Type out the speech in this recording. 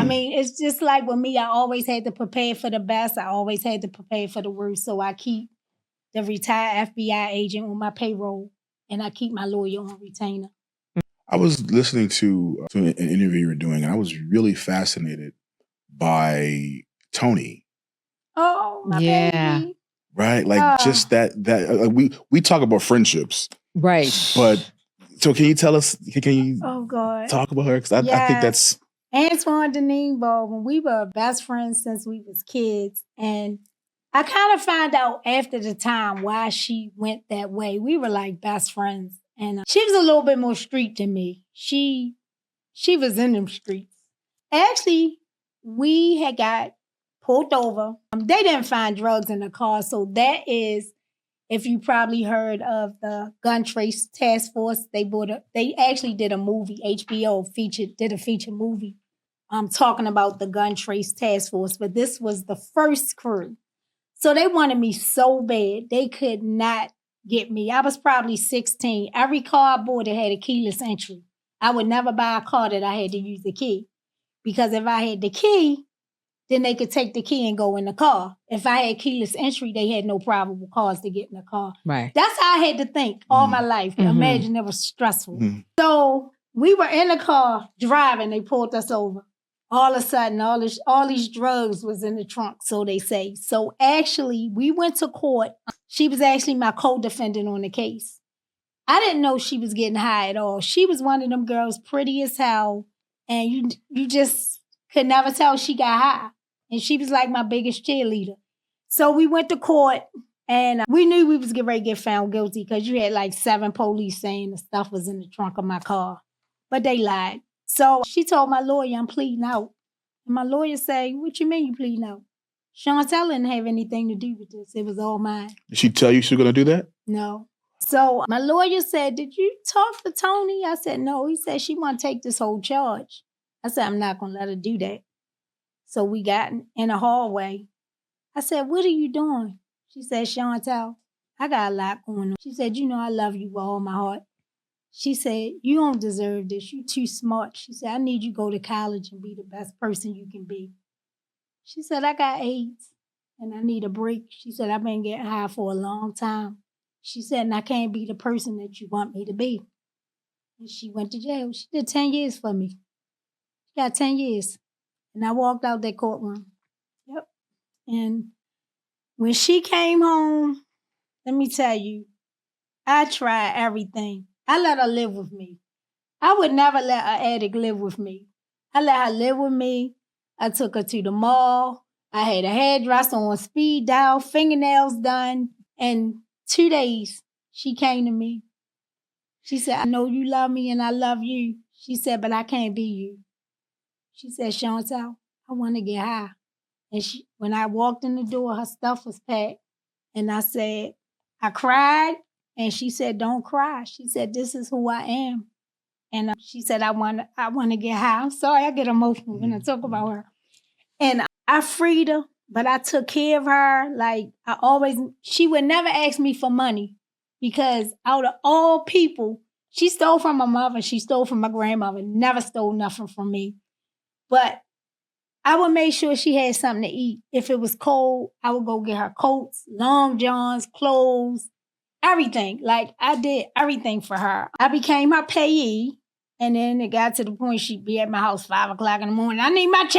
mean, it's just like with me, I always had to prepare for the best. I always had to prepare for the worst. So I keep the retired FBI agent on my payroll, and I keep my lawyer on retainer. I was listening to an interview you were doing, and I was really fascinated by Tony. Oh, my baby. Right? Like just that we talk about friendships. Right. But so can you tell us, can you talk about her? Because I think that's... Antoinette Deneen Baldwin. We were best friends since we was kids. And I kind of found out after the time why she went that way. We were like best friends. And she was a little bit more street than me. She was in them streets. Actually, we had got pulled over. They didn't find drugs in the car. So that is, if you probably heard of the Gun Trace Task Force, they actually did a movie, HBO did a feature movie talking about the Gun Trace Task Force, but this was the first crew. So they wanted me so bad, they could not get me. I was probably 16. Every car I bought, it had a keyless entry. I would never buy a car that I had to use the key. Because if I had the key, then they could take the key and go in the car. If I had keyless entry, they had no problem with cars to get in the car. Right. That's how I had to think all my life. Imagine it was stressful. So we were in the car driving. They pulled us over. All of a sudden, all these drugs was in the trunk, so they say. So actually, we went to court. She was actually my co-defendant on the case. I didn't know she was getting high at all. She was one of them girls, pretty as hell, and you just could never tell she got high. And she was like my biggest cheerleader. So we went to court, and we knew we was getting ready to get found guilty because you had like 7 police saying the stuff was in the trunk of my car. But they lied. So she told my lawyer, I'm pleading out. And my lawyer said, what you mean you pleading out? Shontel didn't have anything to do with this. It was all mine. Did she tell you she was going to do that? No. So my lawyer said, did you talk to Tony? I said, no. He said, she want to take this whole charge. I said, I'm not going to let her do that. So we got in a hallway. I said, what are you doing? She said, Shontel, I got a lot going on. She said, you know I love you with all my heart. She said, you don't deserve this. You're too smart. She said, I need you to go to college and be the best person you can be. She said, I got AIDS and I need a break. She said, I've been getting high for a long time. She said, and I can't be the person that you want me to be. And she went to jail. She did 10 years for me. She got 10 years. And I walked out that courtroom. Yep. And when she came home, let me tell you, I tried everything. I let her live with me. I would never let an addict live with me. I let her live with me. I took her to the mall. I had a hairdresser on speed dial, fingernails done. And 2 days, she came to me. She said, I know you love me and I love you. She said, but I can't be you. She said, Shontel, I want to get high. And when I walked in the door, her stuff was packed. And I said, I cried. And she said, don't cry. She said, this is who I am. And she said, I want to get high. I'm sorry, I get emotional when I talk about her. And I freed her, but I took care of her. Like she would never ask me for money because out of all people, she stole from my mother. She stole from my grandmother, never stole nothing from me. But I would make sure she had something to eat. If it was cold, I would go get her coats, long johns, clothes, everything. Like I did everything for her. I became her payee. And then it got to the point she'd be at my house 5 o'clock in the morning. I need my check.